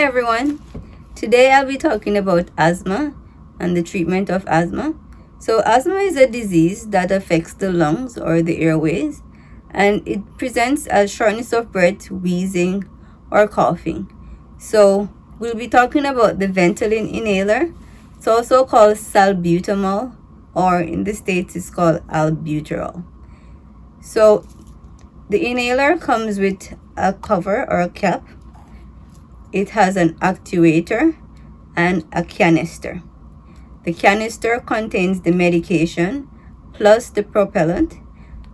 everyone, today I'll be talking about asthma and the treatment of asthma. So asthma is a disease that affects the lungs or the airways, and it presents as shortness of breath, wheezing, or coughing. So we'll be talking about the Ventolin inhaler. It's also called Salbutamol, or in the States it's called albuterol. So the inhaler comes with a cover or a cap. It has an actuator and a canister. The canister contains the medication plus the propellant.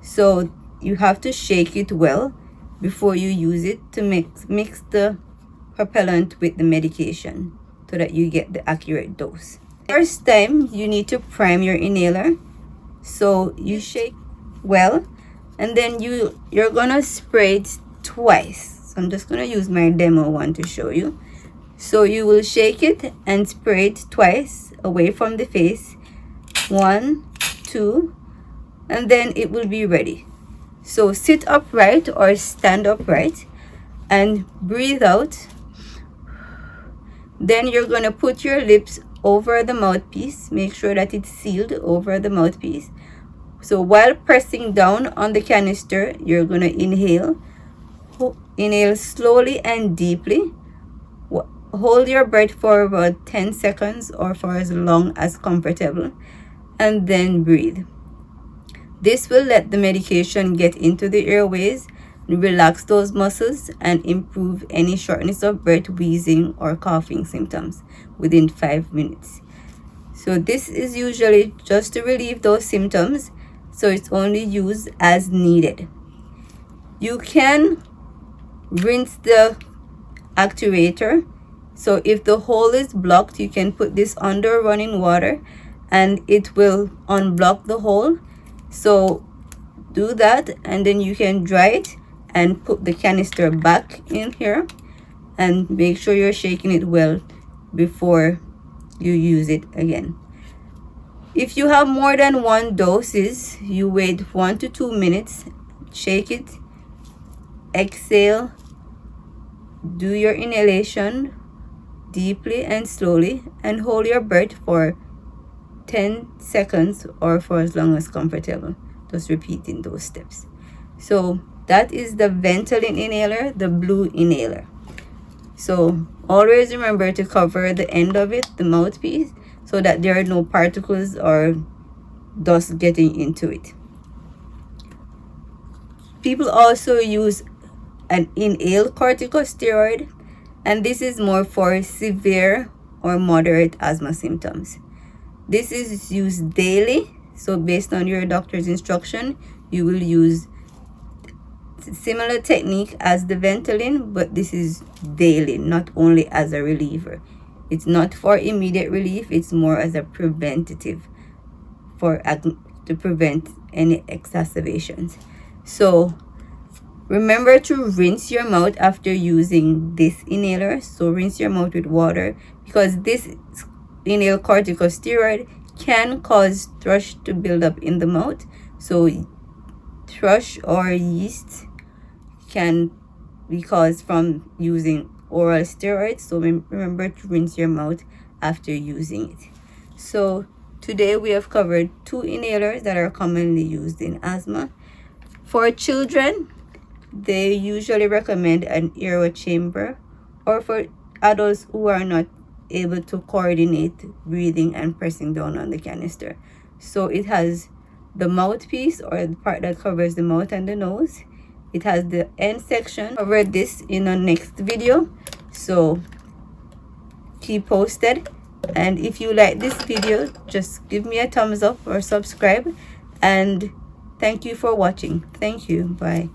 So you have to shake it well before you use it to mix the propellant with the medication so that you get the accurate dose. First time, you need to prime your inhaler. So you shake well, and then you're gonna spray it twice. I'm just going to use my demo one to show you. So you will shake it and spray it twice away from the face. 1, 2, and then it will be ready. So sit upright or stand upright and breathe out. Then you're going to put your lips over the mouthpiece. Make sure that it's sealed over the mouthpiece. So while pressing down on the canister, you're going to inhale. Inhale slowly and deeply. Hold your breath for about 10 seconds or for as long as comfortable, and then breathe. This will let the medication get into the airways, relax those muscles, and improve any shortness of breath, wheezing, or coughing symptoms within 5 minutes. So this is usually just to relieve those symptoms, so it's only used as needed. You can rinse the actuator. So if the hole is blocked, you can put this under running water and it will unblock the hole. So do that, and then you can dry it and put the canister back in here, and make sure you're shaking it well before you use it again. If you have more than one doses, you wait 1 to 2 minutes, shake it, exhale, do your inhalation deeply and slowly, and hold your breath for 10 seconds or for as long as comfortable. Just repeating those steps. So that is the Ventolin inhaler, the blue inhaler. So always remember to cover the end of it, the mouthpiece, so that there are no particles or dust getting into it. People also use an inhaled corticosteroid, and this is more for severe or moderate asthma symptoms. This is used daily, so based on your doctor's instruction, you will use similar technique as the Ventolin, but this is daily, not only as a reliever. It's not for immediate relief, it's more as a preventative to prevent any exacerbations. So remember to rinse your mouth after using this inhaler. So rinse your mouth with water, because this inhaled corticosteroid can cause thrush to build up in the mouth. So thrush or yeast can be caused from using oral steroids. So remember to rinse your mouth after using it. So today we have covered 2 inhalers that are commonly used in asthma. For children, they usually recommend an airway chamber, or for adults who are not able to coordinate breathing and pressing down on the canister. So it has the mouthpiece, or the part that covers the mouth and the nose. It has the end section. I'll cover this in our next video, so keep posted. And if you like this video, just give me a thumbs up or subscribe, and thank you for watching. Thank you. Bye.